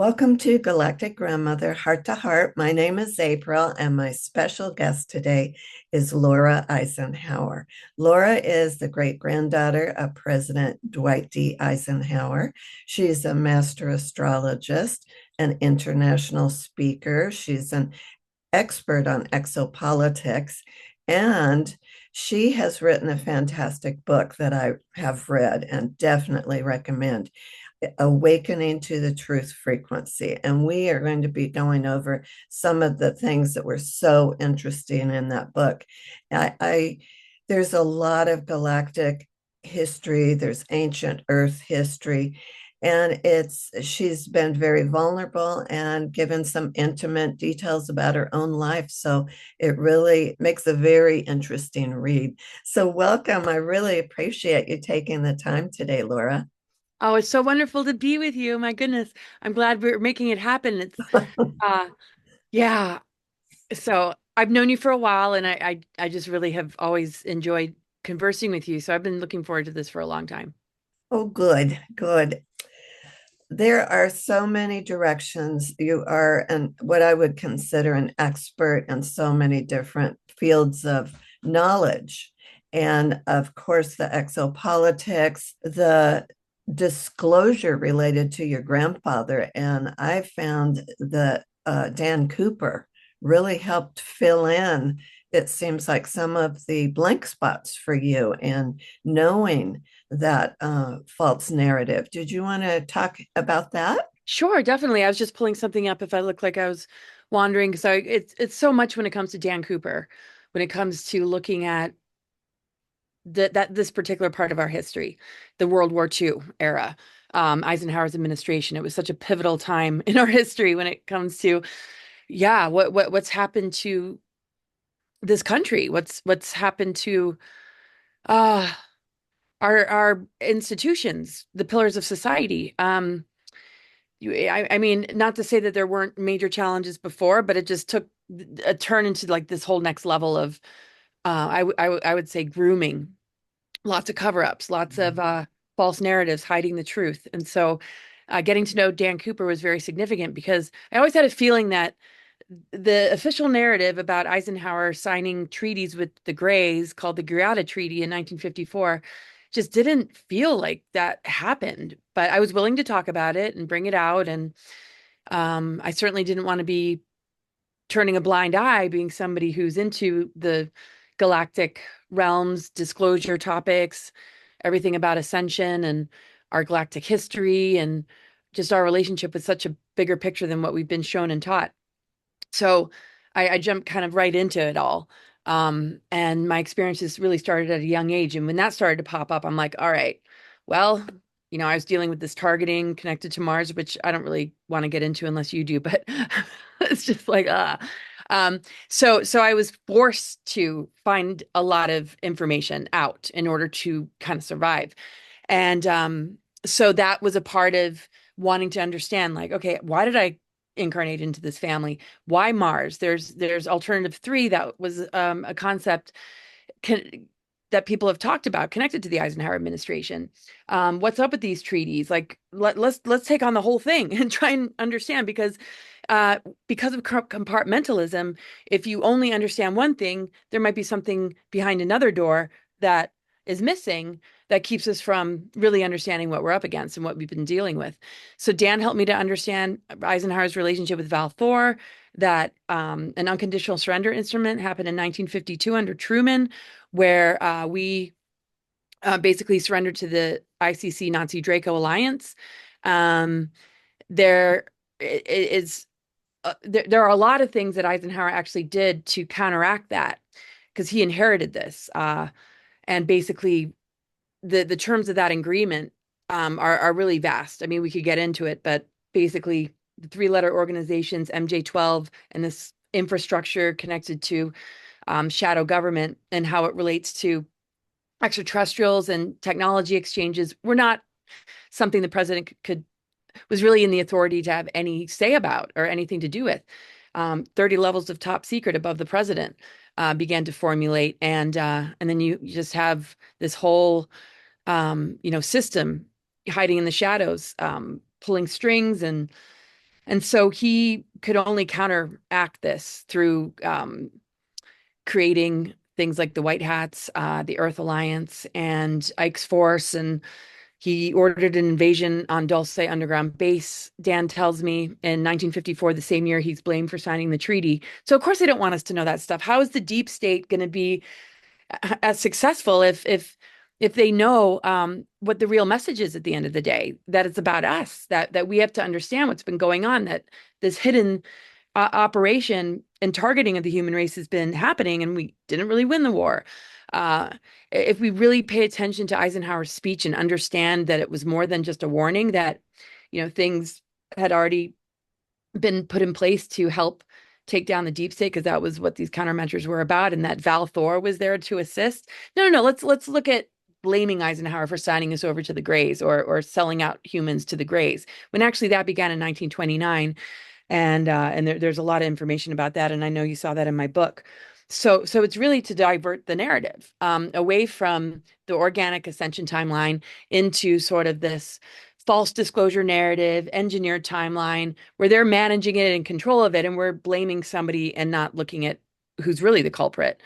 Welcome to Galactic Grandmother Heart to Heart. My name is April, and my special guest today is Laura Eisenhower. Laura is the great granddaughter of President Dwight D. Eisenhower. She's a master astrologist, an international speaker. She's an expert on exopolitics, and she has written a fantastic book that I have read and definitely recommend. Awakening to the Truth Frequency. And we are going to be going over some of the things that were so interesting in that book. There's a lot of galactic history, there's ancient Earth history, and she's been very vulnerable and given some intimate details about her own life. So it really makes a very interesting read. So welcome. I really appreciate you taking the time today, Laura. Oh, it's so wonderful to be with you. My goodness. I'm glad we're making it happen. Uh yeah. So I've known you for a while and I just really have always enjoyed conversing with you. So I've been looking forward to this for a long time. Oh, good, good. There are so many directions. You are what I would consider an expert in so many different fields of knowledge. And of course, the exopolitics, the disclosure related to your grandfather. And I found that Dan Cooper really helped fill in, it seems like, some of the blank spots for you in knowing that false narrative. Did you want to talk about that? Sure, definitely. I was just pulling something up if I look like I was wandering. So it's so much when it comes to Dan Cooper, when it comes to looking at this particular part of our history, the World War II era, Eisenhower's administration. It was such a pivotal time in our history when it comes to, yeah, what's happened to this country, what's happened to uh our institutions, the pillars of society. I mean, not to say that there weren't major challenges before, but it just took a turn into like this whole next level of I would say grooming, lots of cover-ups, lots of false narratives hiding the truth. And so getting to know Dan Cooper was very significant because I always had a feeling that the official narrative about Eisenhower signing treaties with the Greys called the Greada Treaty in 1954 just didn't feel like that happened. But I was willing to talk about it and bring it out. And I certainly didn't want to be turning a blind eye, being somebody who's into the galactic realms, disclosure topics, everything about Ascension and our galactic history and just our relationship with such a bigger picture than what we've been shown and taught. So I jumped kind of right into it all. And my experiences really started at a young age. And when that started to pop up, I'm like, all right, well, I was dealing with this targeting connected to Mars, which I don't really want to get into unless you do, but it's just like, so I was forced to find a lot of information out in order to kind of survive. And so that was a part of wanting to understand, like, okay, why did I incarnate into this family? Why Mars? There's alternative three that was a concept that people have talked about connected to the Eisenhower administration. What's up with these treaties? Like, let's take on the whole thing and try and understand because of compartmentalism, if you only understand one thing, there might be something behind another door that is missing that keeps us from really understanding what we're up against and what we've been dealing with. So Dan helped me to understand Eisenhower's relationship with Val Thor, that an unconditional surrender instrument happened in 1952 under Truman, where we basically surrendered to the ICC Nazi Draco alliance. There is there are a lot of things that Eisenhower actually did to counteract that because he inherited this. And basically, the terms of that agreement are really vast. I mean, we could get into it, but basically, the three-letter organizations, MJ12, and this infrastructure connected to shadow government and how it relates to extraterrestrials and technology exchanges were not something the president was really in the authority to have any say about or anything to do with. 30 levels of top secret above the president began to formulate, and then you just have this whole system hiding in the shadows, pulling strings and And so he could only counteract this through creating things like the White Hats, the Earth Alliance, and Ike's Force. And he ordered an invasion on Dulce underground base, Dan tells me, in 1954, the same year he's blamed for signing the treaty. So of course they don't want us to know that stuff. How is the deep state going to be as successful if they know what the real message is at the end of the day, that it's about us, that we have to understand what's been going on, that this hidden operation and targeting of the human race has been happening, and we didn't really win the war. If we really pay attention to Eisenhower's speech and understand that it was more than just a warning, that, things had already been put in place to help take down the deep state, because that was what these countermeasures were about, and that Val Thor was there to assist. No. Let's look at blaming Eisenhower for signing us over to the Greys, or selling out humans to the Greys, when actually that began in 1929. And there's a lot of information about that, and I know you saw that in my book. So it's really to divert the narrative away from the organic ascension timeline into sort of this false disclosure narrative, engineered timeline, where they're managing it and control of it, and we're blaming somebody and not looking at who's really the culprit.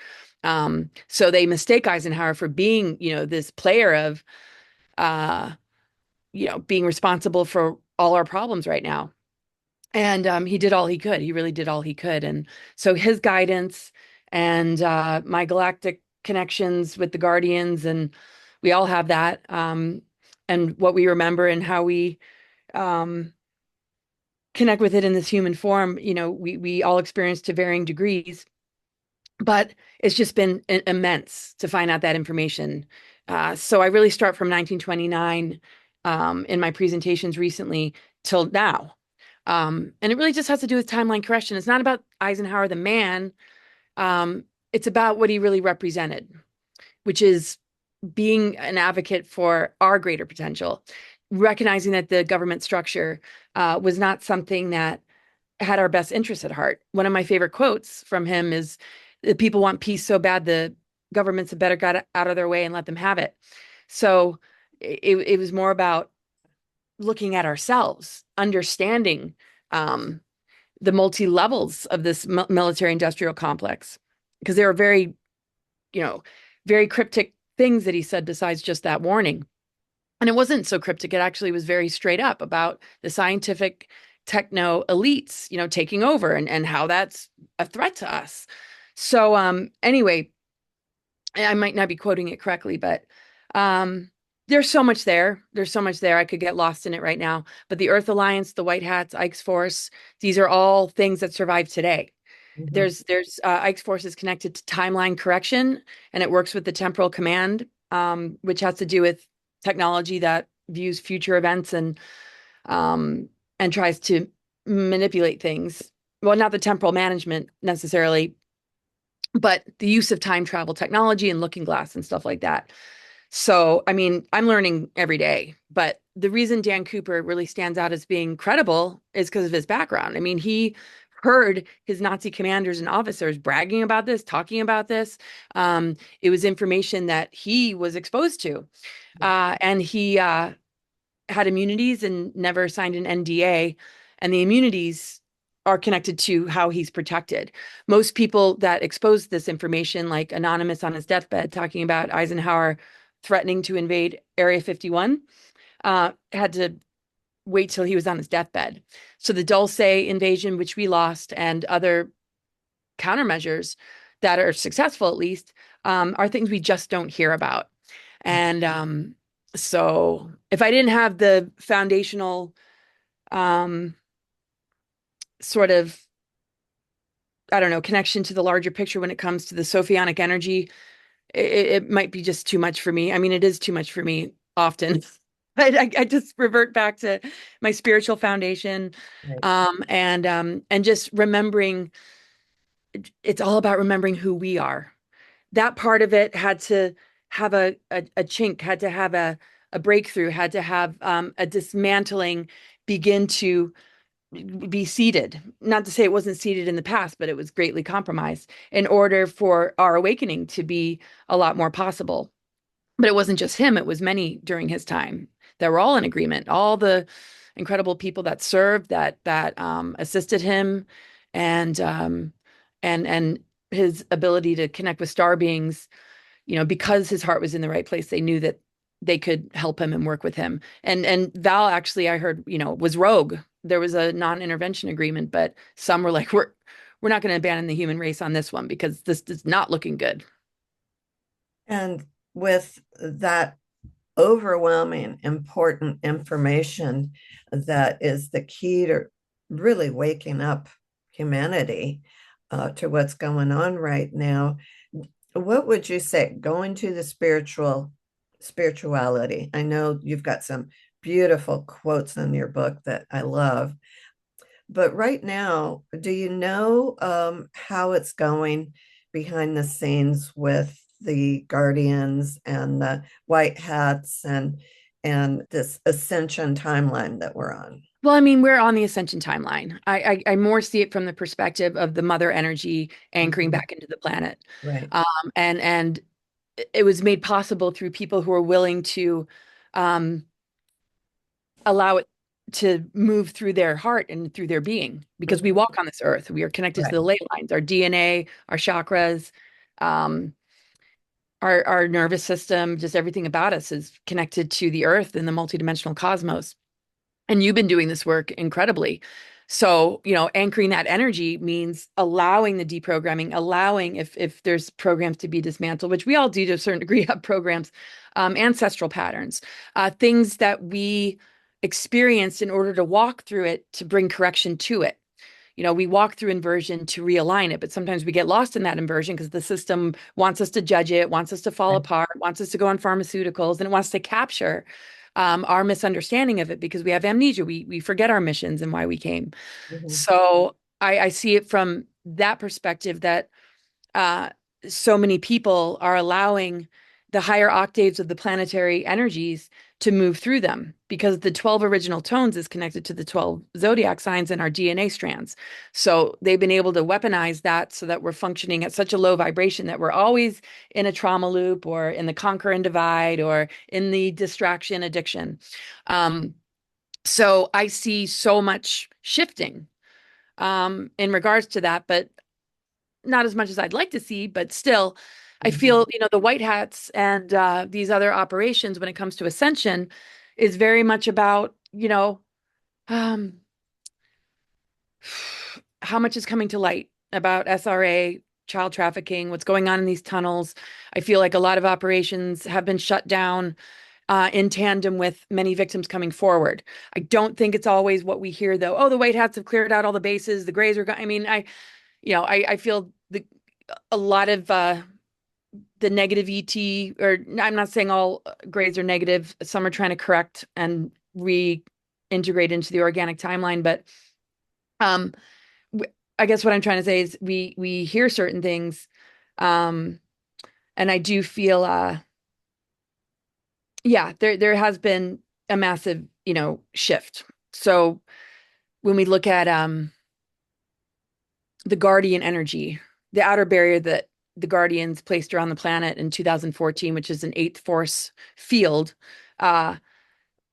So they mistake Eisenhower for being, this player of, being responsible for all our problems right now. And he did all he could. He really did all he could. And so his guidance and my galactic connections with the Guardians, and we all have that, and what we remember and how we connect with it in this human form, we all experience to varying degrees. But it's just been immense to find out that information. So I really start from 1929 in my presentations recently till now. And it really just has to do with timeline correction. It's not about Eisenhower, the man. It's about what he really represented, which is being an advocate for our greater potential, recognizing that the government structure was not something that had our best interests at heart. One of my favorite quotes from him is, "The people want peace so bad, the governments have better got out of their way and let them have it." So it was more about looking at ourselves, understanding the multi-levels of this military industrial complex, because there are very, very cryptic things that he said besides just that warning. And it wasn't so cryptic. It actually was very straight up about the scientific techno elites, taking over, and how that's a threat to us. So anyway, I might not be quoting it correctly, but there's so much there. There's so much there. I could get lost in it right now. But the Earth Alliance, the White Hats, Ike's Force, these are all things that survive today. Mm-hmm. There's Ike's Force is connected to timeline correction, and it works with the temporal command, which has to do with technology that views future events and tries to manipulate things. Well, not the temporal management necessarily, but the use of time travel technology and looking glass and stuff like that. So, I mean, I'm learning every day, but the reason Dan Cooper really stands out as being credible is because of his background. I mean, he heard his Nazi commanders and officers bragging about this, talking about this. It was information that he was exposed to, and he had immunities and never signed an NDA, and the immunities are connected to how he's protected. Most people that exposed this information, like Anonymous on his deathbed, talking about Eisenhower threatening to invade Area 51, had to wait till he was on his deathbed. So the Dulce invasion, which we lost, and other countermeasures that are successful, at least, are things we just don't hear about. And so if I didn't have the foundational sort of, I don't know, connection to the larger picture when it comes to the Sophionic energy, it might be just too much for me. I mean, it is too much for me often. I just revert back to my spiritual foundation, right. And just remembering, it's all about remembering who we are. That part of it had to have a chink, had to have a breakthrough, had to have a dismantling begin to be seated. Not to say it wasn't seated in the past, but it was greatly compromised in order for our awakening to be a lot more possible. But it wasn't just him, it was many during his time that were all in agreement. All the incredible people that served, that assisted him, and and his ability to connect with star beings, because his heart was in the right place, they knew that they could help him and work with him. And Val actually, I heard, was rogue. There was a non-intervention agreement, but some were like, we're not going to abandon the human race on this one because this is not looking good. And with that overwhelming, important information that is the key to really waking up humanity to what's going on right now, what would you say going to the spirituality? I know you've got some beautiful quotes in your book that I love, but right now, do you know how it's going behind the scenes with the guardians and the white hats and this ascension timeline that we're on? Well, I mean, we're on the ascension timeline. I more see it from the perspective of the mother energy anchoring Mhm. back into the planet. Right. And it was made possible through people who are willing to um, allow it to move through their heart and through their being, because we Mhm. walk on this earth. We are connected to Right. the ley lines, our DNA, our chakras, um, our nervous system, just everything about us is connected to the earth and the multidimensional cosmos. And you've been doing this work incredibly. So, anchoring that energy means allowing the deprogramming, allowing if there's programs to be dismantled, which we all do to a certain degree, have programs, ancestral patterns, things that we experienced in order to walk through it to bring correction to it. We walk through inversion to realign it, but sometimes we get lost in that inversion because the system wants us to judge it, wants us to fall Right. apart, wants us to go on pharmaceuticals, and it wants to capture our misunderstanding of it because we have amnesia. We forget our missions and why we came. Mhm. So I see it from that perspective that uh, so many people are allowing the higher octaves of the planetary energies to move through them because the 12 original tones is connected to the 12 zodiac signs in our DNA strands. So they've been able to weaponize that so that we're functioning at such a low vibration that we're always in a trauma loop or in the conquer and divide or in the distraction addiction. Um, so I see so much shifting in regards to that, but not as much as I'd like to see, but still, I Mhm. feel, the white hats and these other operations when it comes to Ascension is very much about, um, how much is coming to light about SRA, child trafficking, what's going on in these tunnels. I feel like a lot of operations have been shut down in tandem with many victims coming forward. I don't think it's always what we hear, though. Oh, the white hats have cleared out all the bases. The grays are gone. I mean, I feel a lot of the negative ET, or I'm not saying all grades are negative. Some are trying to correct and reintegrate into the organic timeline. But um, I guess what I'm trying to say is we hear certain things, um, and I do feel yeah, there has been a massive shift. So when we look at the guardian energy, the outer barrier that the Guardians placed around the planet in 2014, which is an eighth force field, uh,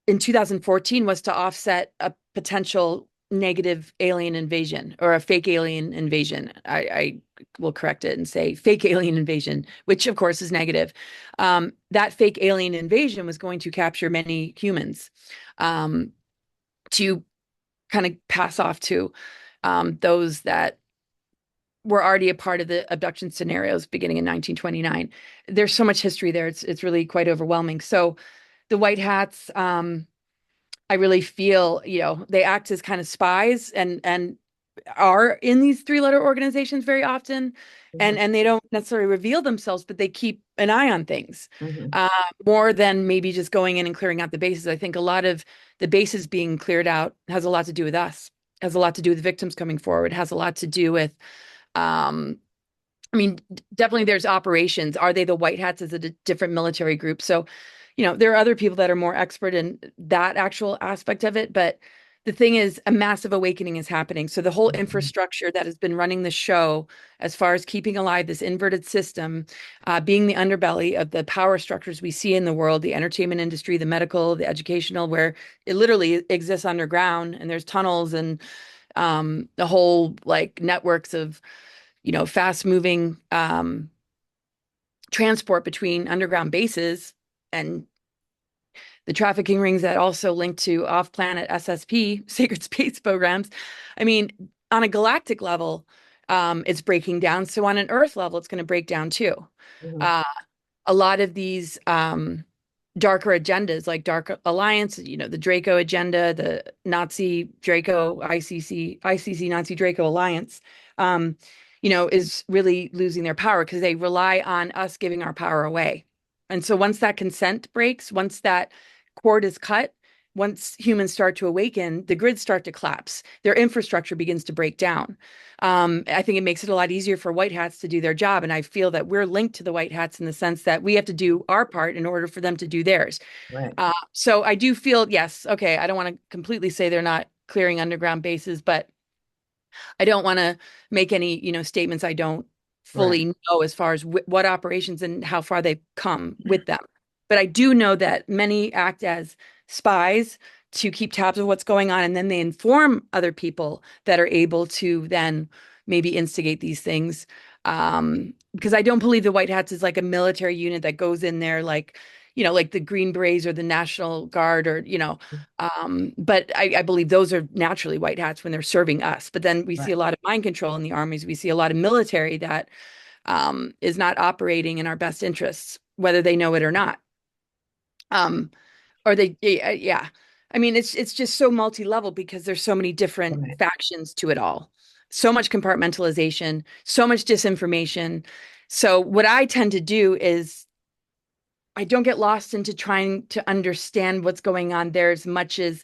in 2014 was to offset a potential negative alien invasion or a fake alien invasion. I will correct it and say fake alien invasion, which of course is negative. That fake alien invasion was going to capture many humans to kind of pass off to those that were already a part of the abduction scenarios beginning in 1929. There's so much history there. It's really quite overwhelming. So the white hats, I really feel, they act as kind of spies and are in these three-letter organizations very often, Mhm. and they don't necessarily reveal themselves, but they keep an eye on things Mhm. more than maybe just going in and clearing out the bases. I think a lot of the bases being cleared out has a lot to do with us, has a lot to do with victims coming forward, has a lot to do with um, I mean, definitely there's operations. Are they the white hats as a different military group? So, there are other people that are more expert in that actual aspect of it, but the thing is, a massive awakening is happening. So the whole infrastructure that has been running the show, as far as keeping alive this inverted system, being the underbelly of the power structures we see in the world, the entertainment industry, the medical, the educational, where it literally exists underground, and there's tunnels and the whole like networks of, fast moving transport between underground bases and the trafficking rings that also link to off-planet SSP, sacred space programs. I mean, on a galactic level, it's breaking down. So on an Earth level, it's going to break down too. Mhm. Uh, a lot of these darker agendas, like Dark Alliance, the Draco agenda, the Nazi Draco ICC Nazi Draco Alliance, is really losing their power because they rely on us giving our power away. And so once that consent breaks, once that cord is cut, once humans start to awaken, the grids start to collapse. Their infrastructure begins to break down. I think it makes it a lot easier for white hats to do their job. And I feel that we're linked to the white hats in the sense that we have to do our part in order for them to do theirs. Right, So I do feel, yes, okay, I don't want to completely say they're not clearing underground bases, but I don't want to make any, statements I don't right, fully know as far as what operations and how far they've come with them. But I do know that many act as spies to keep tabs of what's going on, and then they inform other people that are able to then maybe instigate these things. Because I don't believe the White Hats is like a military unit that goes in there like, like the Green Berets or the National Guard or, but I believe those are naturally white hats when they're serving us. But then we see right, a lot of mind control in the armies. We see a lot of military that is not operating in our best interests, whether they know it or not. Um, or they, yeah. I mean, it's just so multi-level because there's so many different right, factions to it all. So much compartmentalization, so much disinformation. So what I tend to do is I don't get lost into trying to understand what's going on there as much as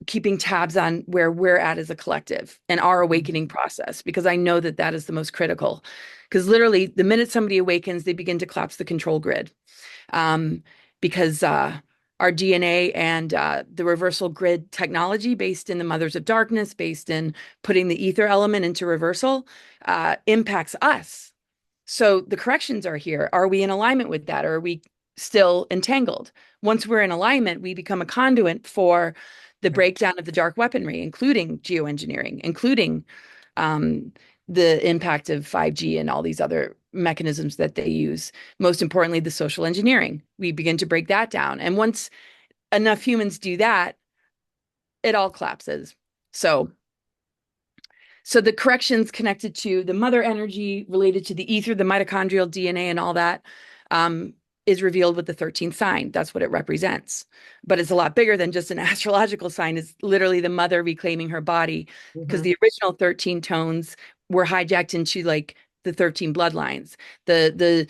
keeping tabs on where we're at as a collective and our awakening process, because I know that that is the most critical. Because literally, the minute somebody awakens, they begin to collapse the control grid. Um, because our DNA and the reversal grid technology based in the mothers of darkness, based in putting the ether element into reversal, impacts us. So the corrections are here. Are we in alignment with that, or are we still entangled? Once we're in alignment, we become a conduit for the right, breakdown of the dark weaponry, including geoengineering, including um, the impact of 5G and all these other mechanisms that they use. Most importantly, the social engineering. We begin to break that down. And once enough humans do that, it all collapses. So the corrections connected to the mother energy related to the ether, the mitochondrial DNA, and all that is revealed with the 13th sign. That's what it represents. But it's a lot bigger than just an astrological sign. It's literally the mother reclaiming her body because mhm, the original 13 tones were hijacked into like the 13 bloodlines. The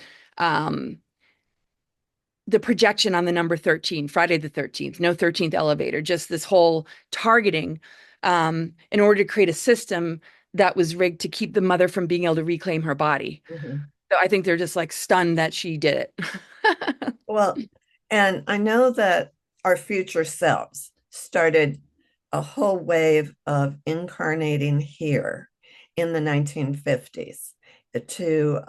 the projection on the number 13, Friday the 13th, no 13th elevator, just this whole targeting in order to create a system that was rigged to keep the mother from being able to reclaim her body. mhm. So I think they're just like stunned that she did it. Well, and I know that our future selves started a whole wave of incarnating here in the 1950s to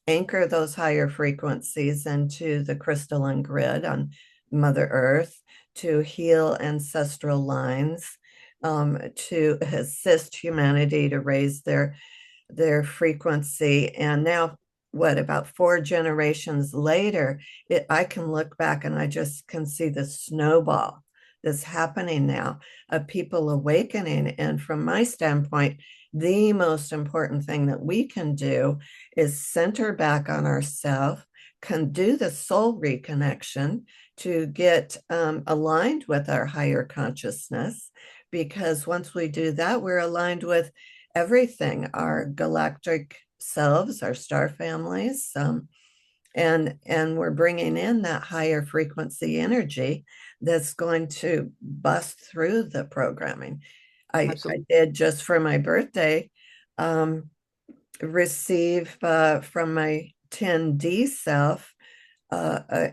anchor those higher frequencies into the crystalline grid on Mother Earth, to heal ancestral lines, to assist humanity to raise their frequency. And now, what, about 4 generations later, I can look back and I just can see the snowball that's happening now of people awakening. And from my standpoint, the most important thing that we can do is center back on ourselves, can do the soul reconnection to get aligned with our higher consciousness. Because once we do that, we're aligned with everything, our galactic selves, our star families, and we're bringing in that higher frequency energy that's going to bust through the programming. I Absolutely. did, just for my birthday, um, receive from my 10D self,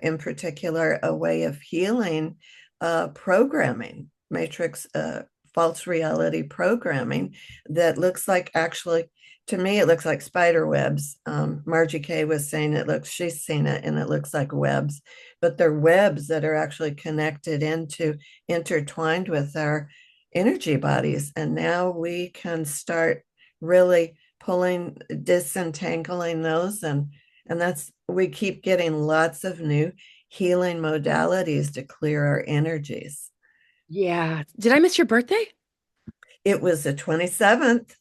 in particular, a way of healing programming matrix false reality programming that looks like, actually, to me, it looks like spider webs. Margie Kay was saying she's seen it, and it looks like webs, but they're webs that are actually connected into, intertwined with our energy bodies. And now we can start really pulling, disentangling those. And that's, we keep getting lots of new healing modalities to clear our energies. Yeah. Did I miss your birthday? It was the 27th.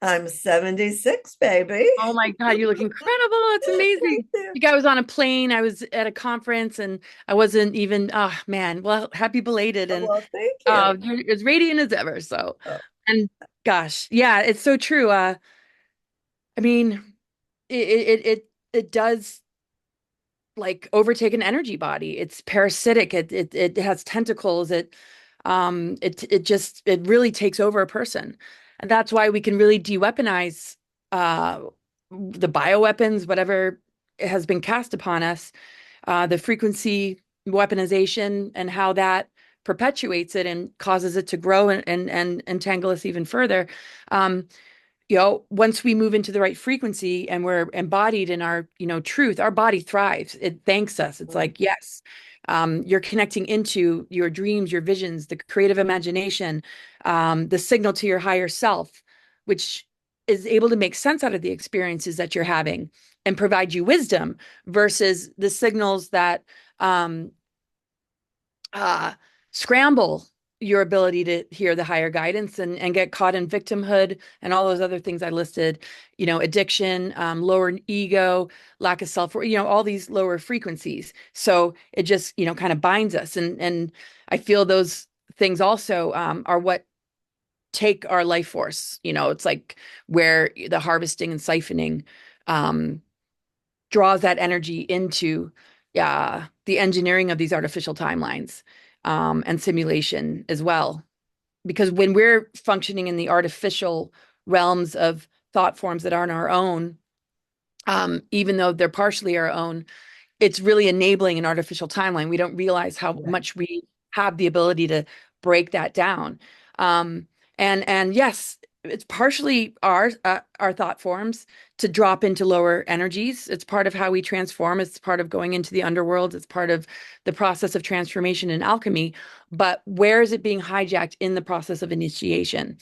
I'm 76, baby. Oh my God, you look incredible. It's amazing. Like I was on a plane, I was at a conference, and I wasn't even, oh man, well, happy belated. And Well, thank you. you're as radiant as ever. So, Oh, and gosh, yeah, it's so true. I mean, it does like overtake an energy body. It's parasitic. It has tentacles. It really takes over a person. And that's why we can really de-weaponize uh the bioweapons, whatever has been cast upon us, the frequency weaponization and how that perpetuates it and causes it to grow and entangle us even further. Um, once we move into the right frequency and we're embodied in our, truth, our body thrives. It thanks us. It's like, yes, you're connecting into your dreams, your visions, the creative imagination, the signal to your higher self, which is able to make sense out of the experiences that you're having and provide you wisdom versus the signals that um, uh, scramble your ability to hear the higher guidance and get caught in victimhood and all those other things I listed, addiction, lower ego, lack of self, all these lower frequencies. So it just, kind of binds us. And I feel those things also are what take our life force. It's like where the harvesting and siphoning draws that energy into the engineering of these artificial timelines and simulation as well. Because when we're functioning in the artificial realms of thought forms that aren't our own, even though they're partially our own, it's really enabling an artificial timeline. We don't realize how much we have the ability to break that down. Um, and yes, it's partially our thought forms to drop into lower energies. It's part of how we transform. It's part of going into the underworld. It's part of the process of transformation and alchemy. But where is it being hijacked in the process of initiation?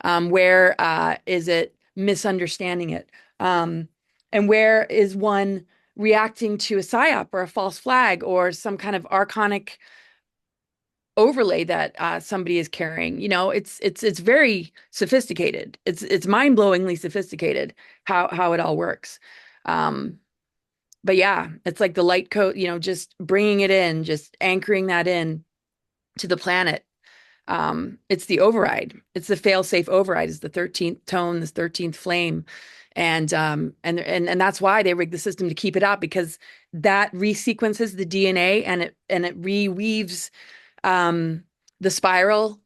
Where is it misunderstanding it? And where is one reacting to a psyop or a false flag or some kind of archonic overlay that somebody is carrying? It's very sophisticated. It's mind-blowingly sophisticated how it all works. But yeah, it's like the light coat, just bringing it in, just anchoring that in to the planet. It's the override. It's the fail-safe override. Is the 13th tone, this 13th flame. And that's why they rig the system to keep it out, because that resequences the DNA and it reweaves the spiral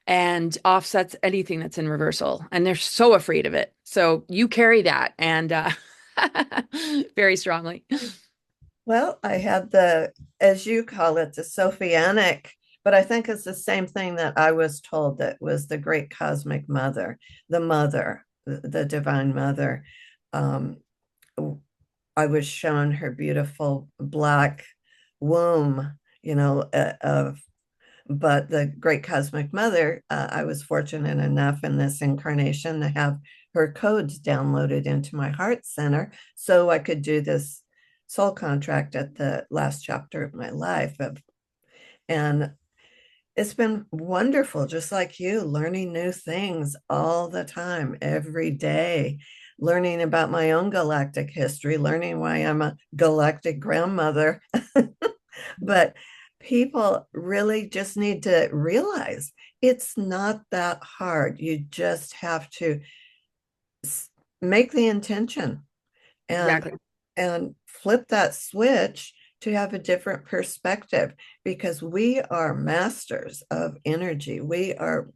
and offsets anything that's in reversal. And they're so afraid of it. So you carry that and very strongly. well, I had the, as you call it, the Sophianic, but I think it's the same thing that I was told, that was the great cosmic mother, the mother, the divine mother. Um, I was shown her beautiful black womb, of, but the great cosmic mother, I was fortunate enough in this incarnation to have her codes downloaded into my heart center so I could do this soul contract at the last chapter of my life. And it's been wonderful, just like you, learning new things all the time, every day, learning about my own galactic history, learning why I'm a galactic grandmother. But people really just need to realize it's not that hard. You just have to make the intention and Exactly. and flip that switch to have a different perspective, because we are masters of energy. We are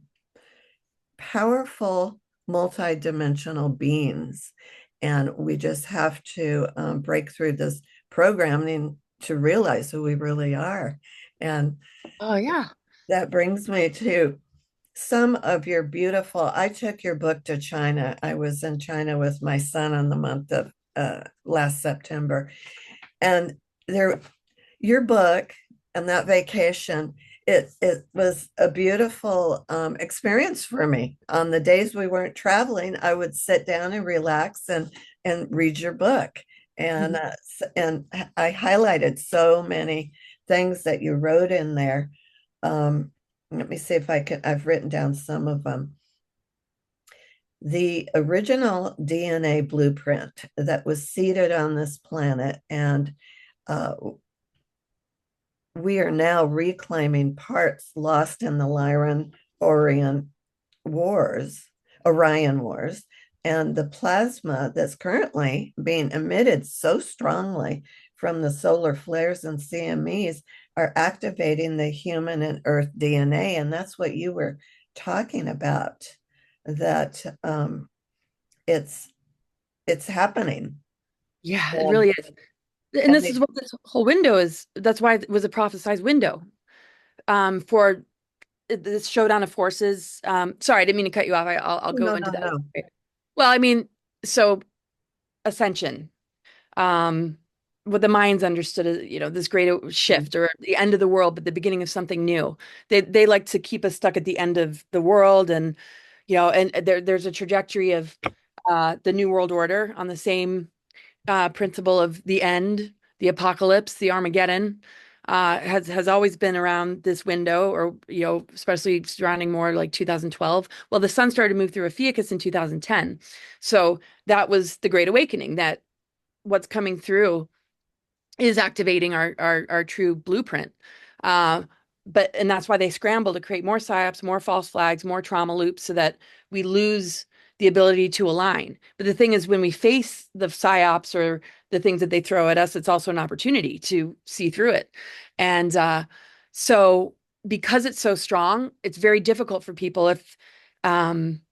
powerful multidimensional beings, and we just have to break through this programming to realize who we really are. And Oh yeah. That brings me to some of your beautiful. I took your book to China. I was in China with my son in the month of last September, and there, your book and that vacation, it was a beautiful experience for me. On the days we weren't traveling, I would sit down and relax and read your book, and and I highlighted so many things that you wrote in there. Let me see if I can. I've written down some of them. The original DNA blueprint that was seeded on this planet, and uh, we are now reclaiming parts lost in the Lyran Orion Wars, Orion Wars, and the plasma that's currently being emitted so strongly from the solar flares and CMEs are activating the human and Earth DNA. And that's what you were talking about, that it's it's happening. Yeah, it And, really is. And and this is what this whole window is. That's why it was a prophesized window for this showdown of forces. Sorry, I didn't mean to cut you off. I'll go no, into no, that. no. Well, I mean, so Ascension, um, what the Mayans understood as, this great shift or the end of the world, but the beginning of something new. They like to keep us stuck at the end of the world, and and there's a trajectory of the New World Order on the same principle of the end, the apocalypse, the Armageddon. Has always been around this window, or especially surrounding more like 2012. Well, the sun started to move through Ophiuchus in 2010, so that was the Great Awakening. That what's coming through is activating our true blueprint. Uh, and that's why they scramble to create more psyops, more false flags, more trauma loops, so that we lose the ability to align. But the thing is, when we face the psyops or the things that they throw at us, it's also an opportunity to see through it. And so, because it's so strong, it's very difficult for people if um,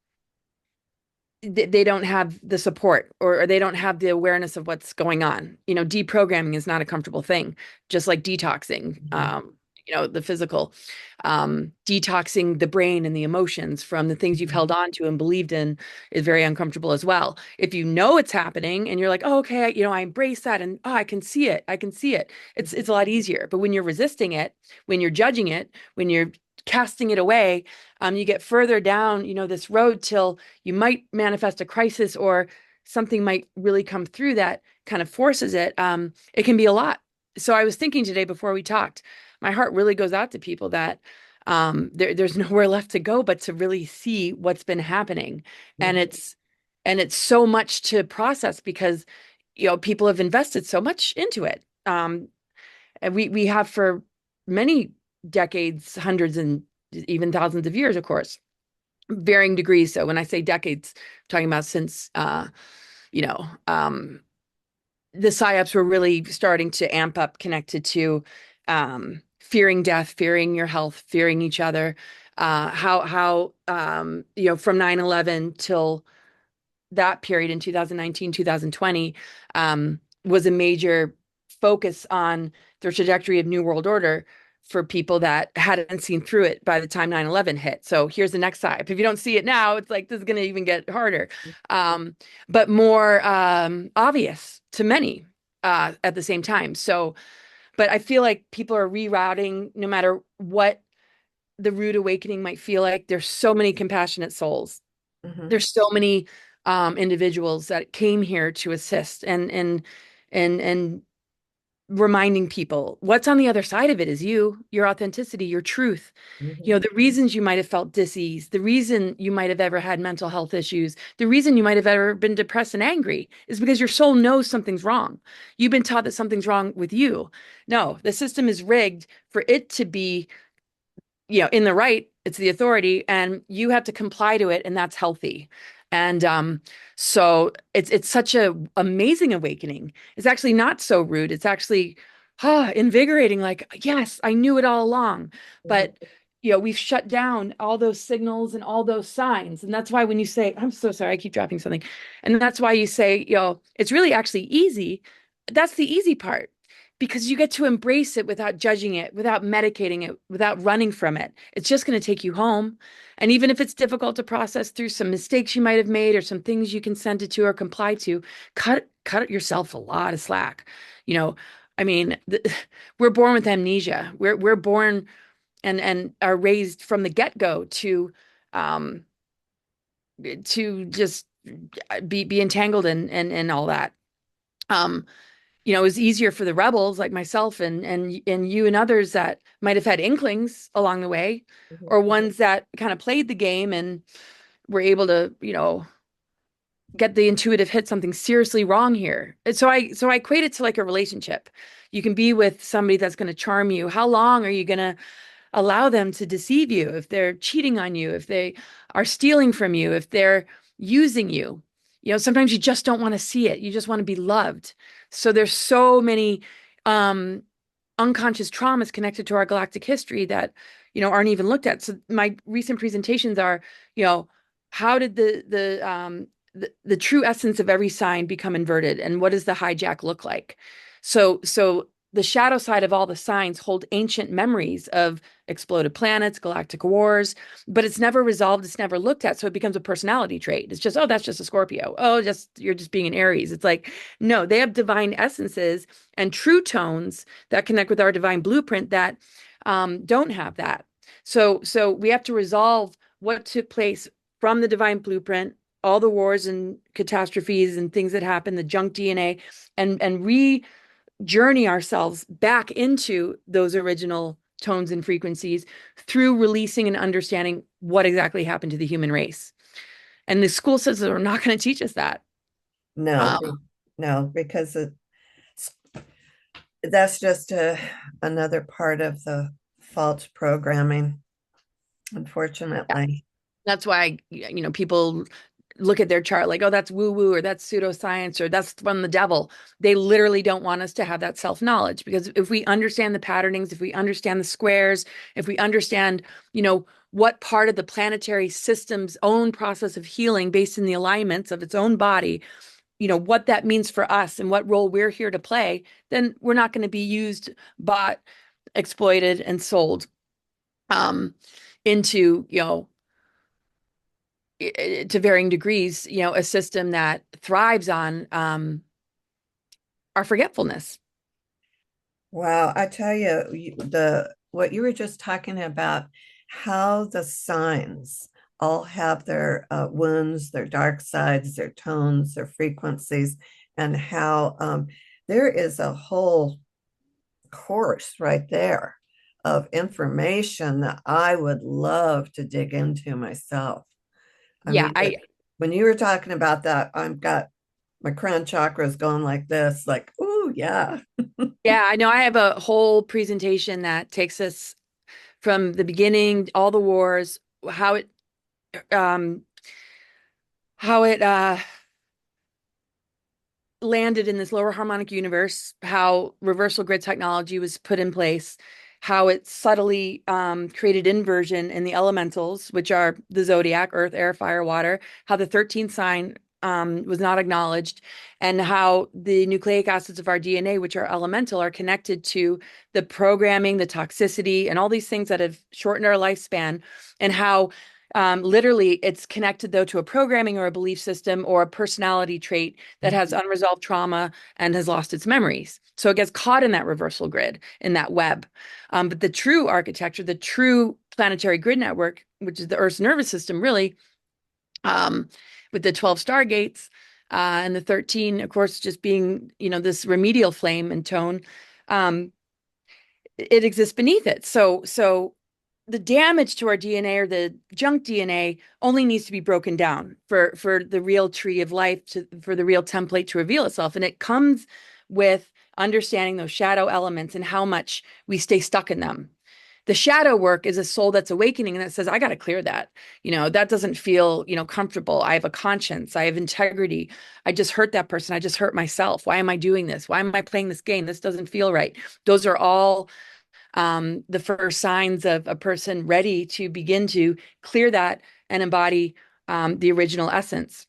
they don't have the support, or they don't have the awareness of what's going on. Deprogramming is not a comfortable thing, just like detoxing. Mhm. The physical, detoxing the brain and the emotions from the things you've held on to and believed in is very uncomfortable as well. If you know it's happening and you're like, oh, okay, I embrace that, and I can see it. I can see it. It's a lot easier. But when you're resisting it, when you're judging it, when you're casting it away, you get further down, this road till you might manifest a crisis, or something might really come through that kind of forces it. It can be a lot. So I was thinking today before we talked, my heart really goes out to people that there's nowhere left to go but to really see what's been happening. And Mhm. it's so much to process, because people have invested so much into it. And we have for many decades, hundreds and even thousands of years, of course, varying degrees. So when I say decades, I'm talking about since you know, um, the psyops were really starting to amp up, connected to fearing death, fearing your health, fearing each other. How from 9/11 till that period in 2019, 2020, was a major focus on the trajectory of New World Order for people that hadn't seen through it by the time 9/11 hit. So here's the next side. If you don't see it now, it's like this is going to even get harder, but more obvious to many at the same time. So, but I feel like people are rerouting no matter what the rude awakening might feel like. There's so many compassionate souls. Mhm. There's so many individuals that came here to assist, and reminding people what's on the other side of it is your authenticity, your truth. Mhm. The reasons you might have felt dis-ease, the reason you might have ever had mental health issues, the reason you might have ever been depressed and angry is because your soul knows something's wrong. You've been taught that something's wrong with you. No, the system is rigged for it to be, in the right. It's the authority, and you have to comply to it, and that's healthy. And so it's such a amazing awakening. It's actually not so rude. It's actually invigorating. Like, yes, I knew it all along, Mhm. but we've shut down all those signals and all those signs. And that's why when you say, I'm so sorry, I keep dropping something. And that's why you say, it's really actually easy. That's the easy part. because you get to embrace it without judging it, without medicating it, without running from it. It's just going to take you home. And even if it's difficult to process through some mistakes you might have made or some things you consented to or comply to, cut yourself a lot of slack. You know, I mean, we're born with amnesia. We're born and are raised from the get-go to just be entangled in all that. You know, it was easier for the rebels like myself and you and others that might have had inklings along the way, Mhm. or ones that kind of played the game and were able to, you know, get the intuitive hit something seriously wrong here. And so I equate it to like a relationship. You can be with somebody that's going to charm you. How long are you going to allow them to deceive you? If they're cheating on you, if they are stealing from you, if they're using you? You know, sometimes you just don't want to see it. You just want to be loved. So there's so many um unconscious traumas connected to our galactic history that, you know, aren't even looked at. So my recent presentations are, you know, how did the true essence of every sign become inverted, and what does the hijack look like? So the shadow side of all the signs hold ancient memories of exploded planets, galactic wars, but it's never resolved, it's never looked at. So it becomes a personality trait. It's just, oh, that's just a Scorpio. Oh, just you're just being an Aries. It's like, no, they have divine essences and true tones that connect with our divine blueprint that don't have that. So we have to resolve what took place from the divine blueprint, all the wars and catastrophes and things that happen, the junk DNA, and re-journey ourselves back into those original tones and frequencies through releasing and understanding what exactly happened to the human race. And the school says that they're not going to teach us that. No, Um, no, because that's just another part of the false programming, yeah. unfortunately. That's why, you know, people look at their chart like, oh, that's woo woo, or that's pseudoscience, or that's from the devil. They literally don't want us to have that self knowledge, because if we understand the patternings, if we understand the squares, if we understand, you know, what part of the planetary system's own process of healing based in the alignments of its own body, you know, what that means for us and what role we're here to play, then we're not going to be used, bought, exploited, and sold um, into, you know, to varying degrees, you know, a system that thrives on our forgetfulness. Wow, I tell you, the what you were just talking about, how the signs all have their wounds, their dark sides, their tones, their frequencies, and how there is a whole course right there of information that I would love to dig into myself. I Yeah, mean, when you were talking about that, I've got my crown chakras going like this, like, oh yeah. yeah, I know. I have a whole presentation that takes us from the beginning, all the wars, how it um how it landed in this lower harmonic universe, how reversal grid technology was put in place, how it subtly created inversion in the elementals, which are the zodiac, earth, air, fire, water, how the 13th sign was not acknowledged, and how the nucleic acids of our DNA, which are elemental, are connected to the programming, the toxicity, and all these things that have shortened our lifespan, and how literally it's connected though to a programming or a belief system or a personality trait that has unresolved trauma and has lost its memories. So it gets caught in that reversal grid, in that web. But the true architecture, the true planetary grid network, which is the Earth's nervous system, really, um, with the 12 stargates and the 13, of course, just being, you know, this remedial flame and tone, um, it exists beneath it. So the damage to our DNA or the junk DNA only needs to be broken down for the real tree of life for the real template to reveal itself. And it comes with understanding those shadow elements and how much we stay stuck in them. The shadow work is a soul that's awakening and that says, I got to clear that. You know, that doesn't feel, you know, comfortable. I have a conscience. I have integrity. I just hurt that person. I just hurt myself. Why am I doing this? Why am I playing this game? This doesn't feel right. Those are all the first signs of a person ready to begin to clear that and embody the original essence.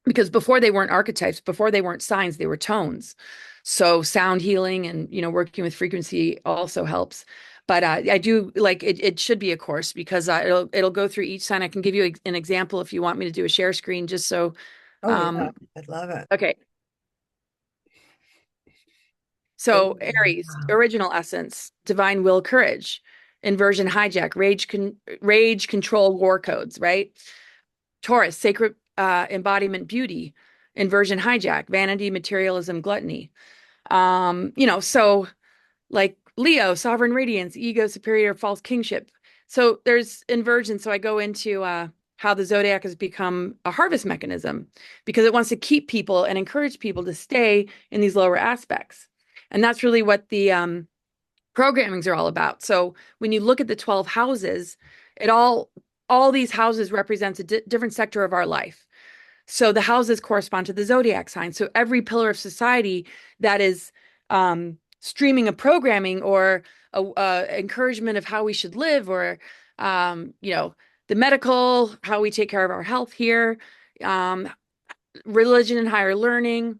Because before they weren't archetypes, before they weren't signs, they were tones. So sound healing and, working with frequency also helps. But I do like it should be a course because it'll go through each sign. I can give you an example if you want me to do a share screen just so Oh, yeah, I'd love it. okay. Oh, So Aries, wow. original essence, divine will, courage, inversion, hijack, rage, control, war codes, right? Taurus, sacred embodiment, beauty, inversion, hijack, vanity, materialism, gluttony. So like Leo, sovereign radiance, ego, superior, false kingship. So there's inversion. So I go into how the zodiac has become a harvest mechanism because it wants to keep people and encourage people to stay in these lower aspects. And that's really what the programmings are all about. So when you look at the 12 houses, it all these houses represents a different sector of our life. So the houses correspond to the zodiac sign. So every pillar of society that is streaming a programming or a encouragement of how we should live, or the medical, how we take care of our health here, um, religion and higher learning.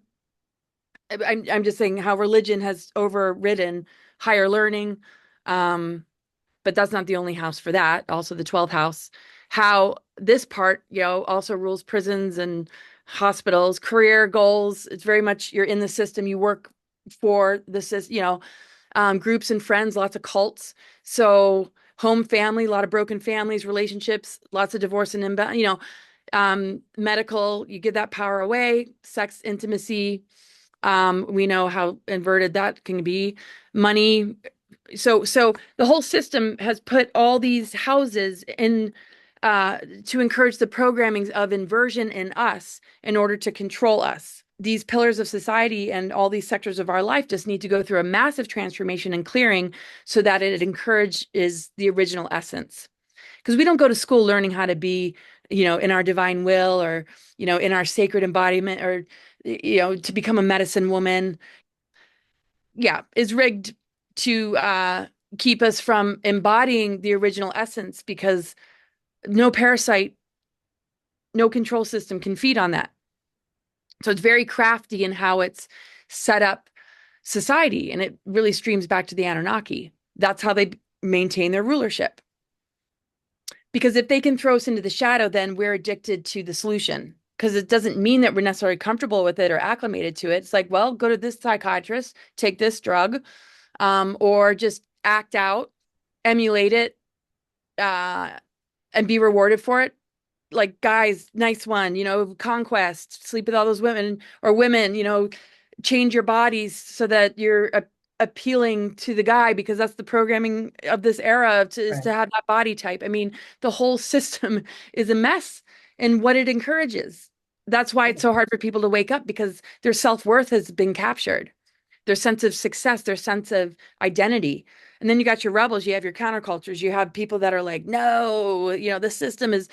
I'm just saying how religion has overridden higher learning. But that's not the only house for that. Also the 12th house, how this part, also rules prisons and hospitals, career goals. It's very much you're in the system, you work for the system, groups and friends, lots of cults. So home, family, a lot of broken families, relationships, lots of divorce and inbound, medical, you give that power away, sex, intimacy. We know how inverted that can be. Money. So the whole system has put all these houses in to encourage the programmings of inversion in us in order to control us. These pillars of society and all these sectors of our life just need to go through a massive transformation and clearing so that it encourages the original essence. Because we don't go to school learning how to be, in our divine will or, in our sacred embodiment or, to become a medicine woman. Yeah, is rigged to keep us from embodying the original essence because no parasite, no control system can feed on that. So it's very crafty in how it's set up society, and it really streams back to the Anunnaki. That's how they maintain their rulership. Because if they can throw us into the shadow, then we're addicted to the solution. Because it doesn't mean that we're necessarily comfortable with it or acclimated to it. It's like, well, go to this psychiatrist, take this drug, or just act out, emulate it, and be rewarded for it. Like, guys, nice one, conquest, sleep with all those women, or women, change your bodies so that you're appealing to the guy because that's the programming of this era is Right. to have that body type. I mean, the whole system is a mess in what it encourages. That's why it's so hard for people to wake up because their self-worth has been captured, their sense of success, their sense of identity. And then you got your rebels, you have your countercultures, you have people that are like, no, the system is,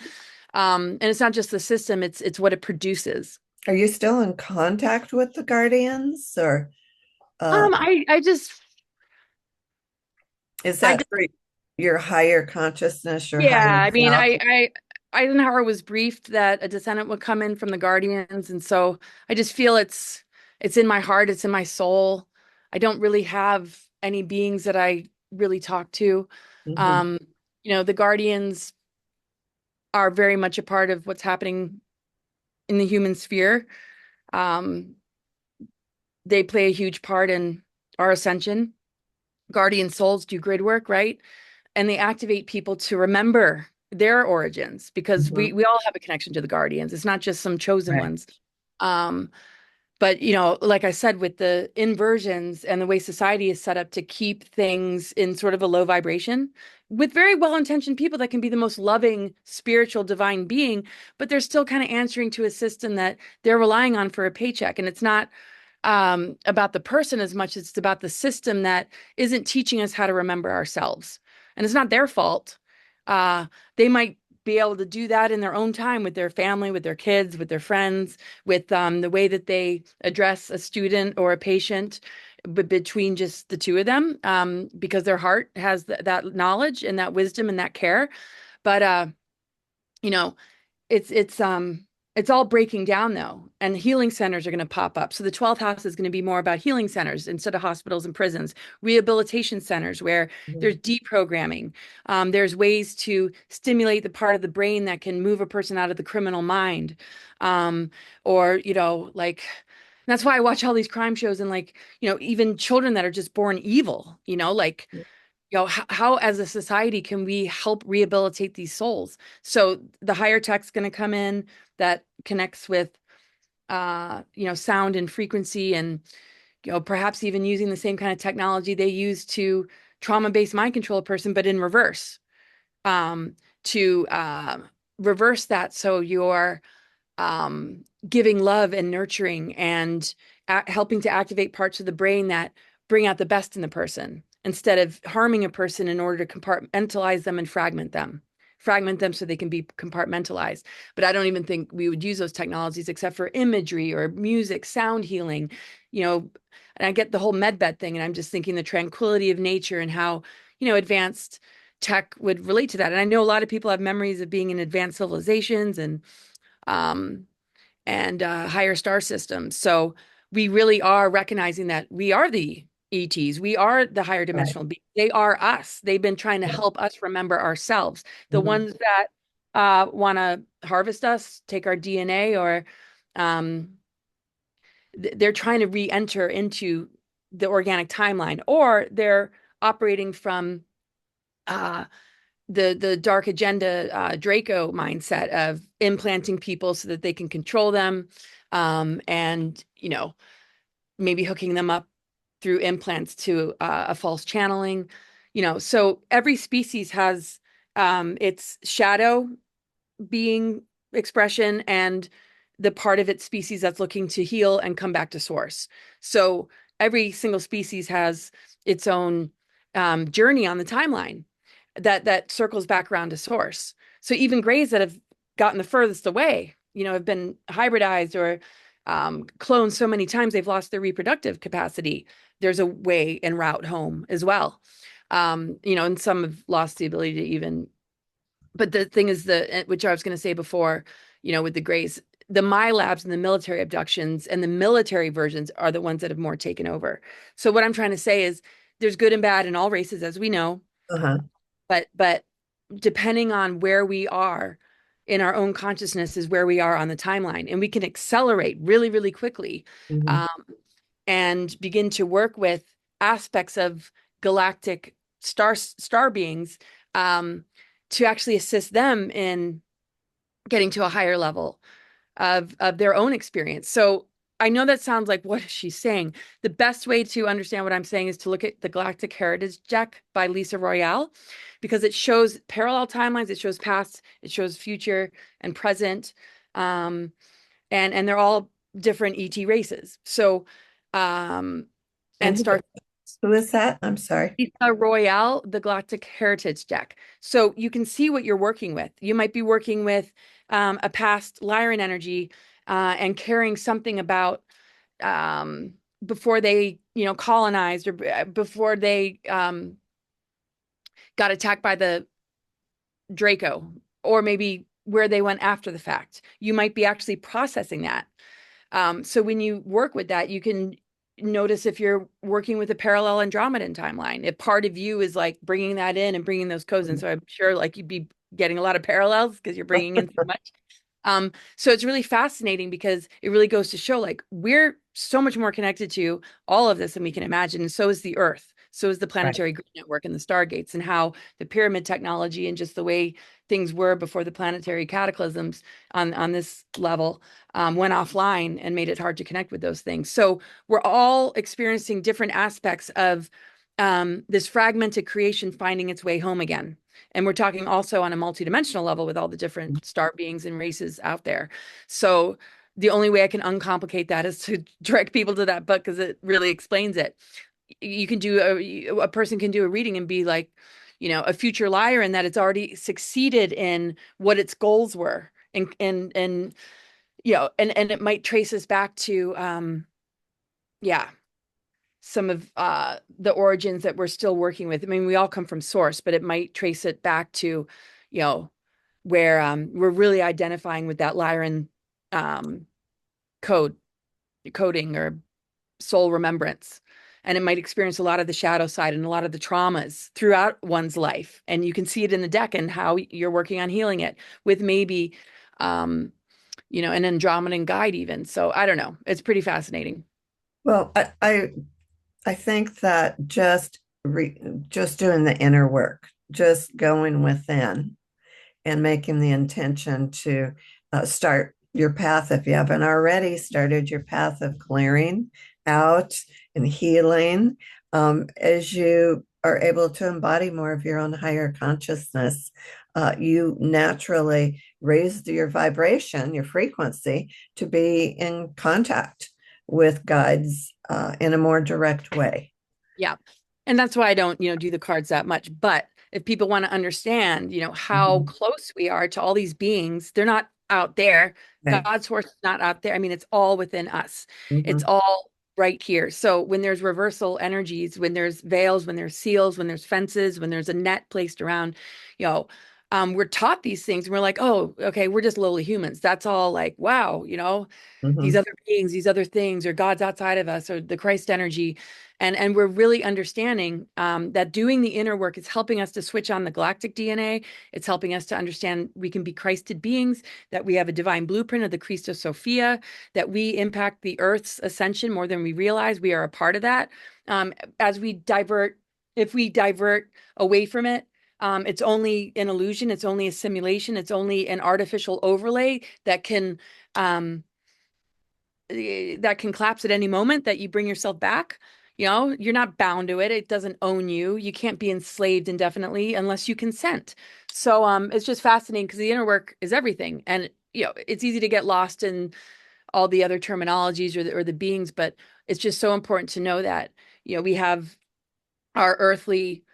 and it's not just the system, it's what it produces. Are you still in contact with the guardians, or I just, is I that just, for your higher consciousness, your yeah, higher I mean, self? Eisenhower was briefed that a descendant would come in from the Guardians, and so I just feel it's in my heart, it's in my soul. I don't really have any beings that I really talk to. Mhm. Um, the Guardians are very much a part of what's happening in the human sphere. Um, they play a huge part in our ascension. Guardian souls do grid work, right? And they activate people to remember their origins because Mhm. we all have a connection to the Guardians. It's not just some chosen Right. ones. Um, but like I said, with the inversions and the way society is set up to keep things in sort of a low vibration with very well-intentioned people that can be the most loving, spiritual, divine being, but they're still kind of answering to a system that they're relying on for a paycheck. And it's not about the person as much as it's about the system that isn't teaching us how to remember ourselves. And it's not their fault. Uh, they might be able to do that in their own time with their family, with their kids, with their friends, with the way that they address a student or a patient, but between just the two of them, because their heart has that knowledge and that wisdom and that care. But you know, it's It's all breaking down though, and healing centers are going to pop up. So the 12th house is going to be more about healing centers instead of hospitals and prisons, rehabilitation centers where there's Mhm. deprogramming. There's ways to stimulate the part of the brain that can move a person out of the criminal mind. Um, or, like, that's why I watch all these crime shows and like, even children that are just born evil, like, how as a society can we help rehabilitate these souls? So the higher tech's going to come in that connects with sound and frequency, and perhaps even using the same kind of technology they use to trauma-based mind control a person, but in reverse, to reverse that, so you're giving love and nurturing and helping to activate parts of the brain that bring out the best in the person instead of harming a person in order to compartmentalize them and fragment them so they can be compartmentalized. But I don't even think we would use those technologies except for imagery or music, sound healing, and I get the whole medbed thing, and I'm just thinking the tranquility of nature and how, advanced tech would relate to that. And I know a lot of people have memories of being in advanced civilizations um, and higher star systems. So we really are recognizing that we are the ETs. We are the higher Right. dimensional beings. They are us. They've been trying to Yeah. help us remember ourselves. The Mhm. ones that want to harvest us, take our DNA, or um, they're trying to re-enter into the organic timeline, or they're operating from uh, the dark agenda Draco mindset of implanting people so that they can control them, and maybe hooking them up through implants to a false channeling. So every species has its shadow being expression and the part of its species that's looking to heal and come back to source. So every single species has its own journey on the timeline that circles back around to source. So even grays that have gotten the furthest away, have been hybridized or cloned so many times they've lost their reproductive capacity. There's a way and route home as well. And some have lost the ability to even, but the thing is, which I was going to say before, with the grays, the my labs and the military abductions and the military versions are the ones that have more taken over. So what I'm trying to say is there's good and bad in all races, as we know, Uh-huh. but depending on where we are in our own consciousness is where we are on the timeline, and we can accelerate really, really quickly, Mhm. um, and begin to work with aspects of galactic star beings, um, to actually assist them in getting to a higher level of their own experience. So I know that sounds like, what is she saying? The best way to understand what I'm saying is to look at the Galactic Heritage deck by Lisa Royale, because it shows parallel timelines, it shows past, it shows future and present, um, and they're all different ET races. So and And start who is that? I'm sorry. Lisa Royale, the Galactic Heritage deck. So you can see what you're working with. You might be working with a past Lyran energy, and carrying something about before they, colonized, or before they got attacked by the Draco, or maybe where they went after the fact. You might be actually processing that. So when you work with that, you can notice if you're working with a parallel Andromedan timeline, if part of you is like bringing that in and bringing those codes in. So I'm sure like you'd be getting a lot of parallels because you're bringing in so much. So it's really fascinating because it really goes to show like we're so much more connected to all of this than we can imagine. And so is the Earth. So is the Right. planetary grid network and the stargates, and how the pyramid technology and just the way things were before the planetary cataclysms on this level went offline and made it hard to connect with those things. So we're all experiencing different aspects of this fragmented creation finding its way home again. And we're talking also on a multidimensional level with all the different star beings and races out there. So the only way I can uncomplicate that is to direct people to that book because it really explains it. You can do a person can do a reading and be like, a future liar, in that it's already succeeded in what its goals were. And and it might trace us back to yeah, some of the origins that we're still working with. I mean, we all come from source, but it might trace it back to, where we're really identifying with that Lyran um, code coding or soul remembrance. And it might experience a lot of the shadow side and a lot of the traumas throughout one's life. And you can see it in the deck and how you're working on healing it with maybe, an Andromedan guide even. So I don't know. It's pretty fascinating. Well, I think that just doing the inner work, just going within and making the intention to start your path, if you haven't already started your path of clearing out and healing, as you are able to embody more of your own higher consciousness, you naturally raise your vibration, your frequency, to be in contact with guides in a more direct way. Yeah. And that's why I don't, do the cards that much. But if people want to understand, how Mhm. close we are to all these beings, they're not out there. Right. God's horse is not out there. I mean, it's all within us. It's Mhm. all right here. So when there's reversal energies, when there's veils, when there's seals, when there's fences, when there's a net placed around, you know, we're taught these things and we're like, oh, okay, we're just lowly humans. That's all like, wow, these Mhm. other beings, these other things, or God's outside of us, or the Christ energy. And we're really understanding that doing the inner work is helping us to switch on the galactic DNA. It's helping us to understand we can be Christed beings, that we have a divine blueprint of the Christos Sophia, that we impact the Earth's ascension more than we realize. We are a part of that. As we divert, if we divert away from it, it's only an illusion. It's only a simulation. It's only an artificial overlay um, that can collapse at any moment, that you bring yourself back. You're not bound to it. It doesn't own you. You can't be enslaved indefinitely unless you consent. So it's just fascinating because the inner work is everything. And it's easy to get lost in all the other terminologies or the beings, but it's just so important to know that, we have our earthly,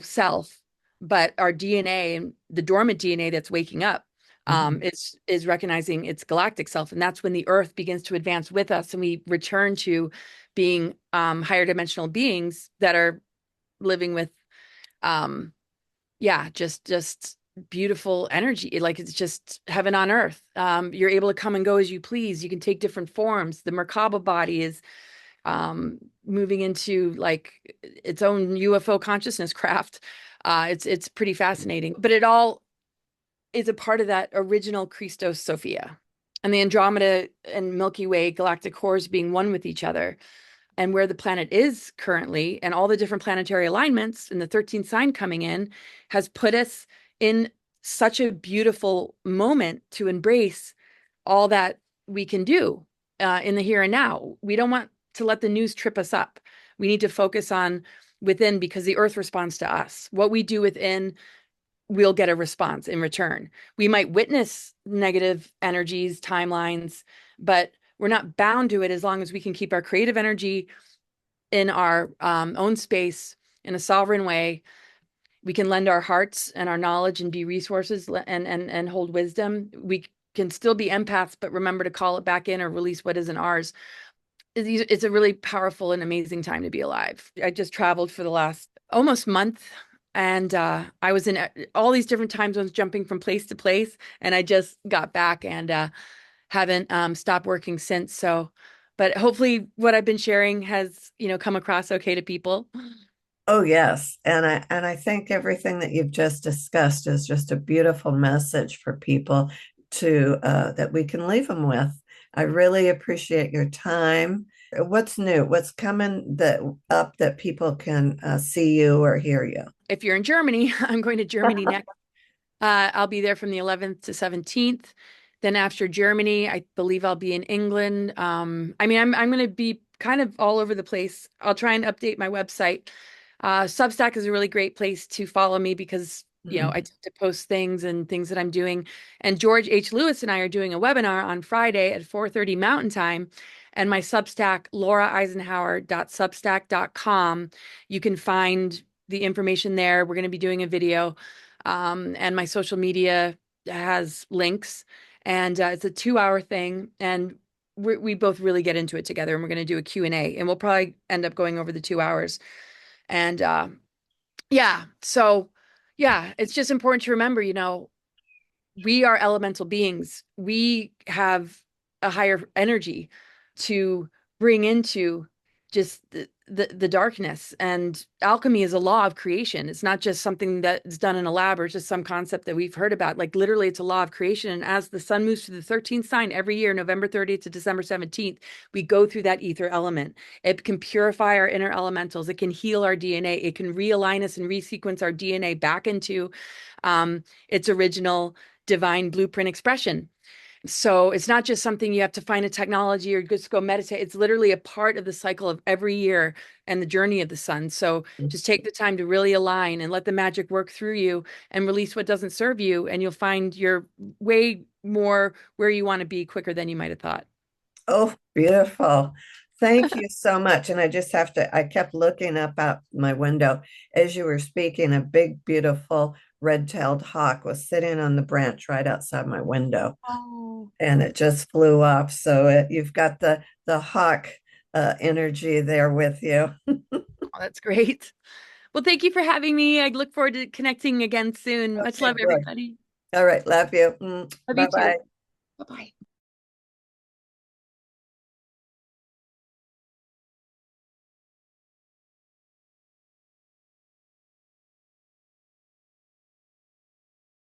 self, but our DNA and the dormant DNA that's waking up Mhm. is recognizing its galactic self, and that's when the Earth begins to advance with us, and we return to being higher dimensional beings that are living with, um, yeah, just beautiful energy. Like it's just heaven on earth. You're able to come and go as you please. You can take different forms. The Merkaba body is moving into like its own UFO consciousness craft. It's pretty fascinating, but it all is a part of that original Christos Sophia, and the Andromeda and Milky Way galactic cores being one with each other, and where the planet is currently, and all the different planetary alignments, and the 13th sign coming in has put us in such a beautiful moment to embrace all that we can do in the here and now. We don't want to let the news trip us up. We need to focus on within, because the earth responds to us. What we do within, we'll get a response in return. We might witness negative energies, timelines, but we're not bound to it as long as we can keep our creative energy in our own space in a sovereign way. We can lend our hearts and our knowledge and be resources and hold wisdom. We can still be empaths, but remember to call it back in or release what isn't ours. It's a really powerful and amazing time to be alive. I just traveled for the last almost month, and I was in all these different time zones, jumping from place to place, and I just got back and haven't stopped working since. So, but hopefully what I've been sharing has, come across okay to people. Oh yes, and I think everything that you've just discussed is just a beautiful message for people to that we can leave them with. I really appreciate your time. What's new? What's coming that up that people can see you or hear you? If you're in Germany, I'm going to Germany next. I'll be there from the 11th to 17th. Then after Germany, I believe I'll be in England. I mean, I'm going to be kind of all over the place. I'll try and update my website. Substack is a really great place to follow me because, I Mhm. tend to post things and things that I'm doing. And George H. Lewis and I are doing a webinar on Friday at 4:30 Mountain Time. And my Substack, lauraeisenhower.substack.com. You can find the information there. We're going to be doing a video. And my social media has links. And it's a 2-hour thing. And we both really get into it together. And we're going to do a Q&A. And we'll probably end up going over the 2 hours. And yeah, so yeah, it's just important to remember, we are elemental beings. We have a higher energy to bring into just the darkness. And alchemy is a law of creation. It's not just something that's done in a lab or just some concept that we've heard about. Like literally, it's a law of creation. And as the sun moves to the 13th sign every year, November 30th to December 17th, we go through that ether element. It can purify our inner elementals. It can heal our DNA. It can realign us and resequence our DNA back into its original divine blueprint expression. So it's not just something you have to find a technology or just go meditate. It's literally a part of the cycle of every year and the journey of the sun. So just take the time to really align and let the magic work through you and release what doesn't serve you. And you'll find you're way more where you want to be quicker than you might have thought. Oh, beautiful. Thank you so much. And I just have to, I kept looking up out my window as you were speaking. A big, beautiful red-tailed hawk was sitting on the branch right outside my window, Oh, and it just flew off. So you've got the hawk energy there with you. that's great. Well, thank you for having me. I look forward to connecting again soon. Much Okay, love, good. everybody. All right, love you. Love you too. Bye-bye. Bye-bye.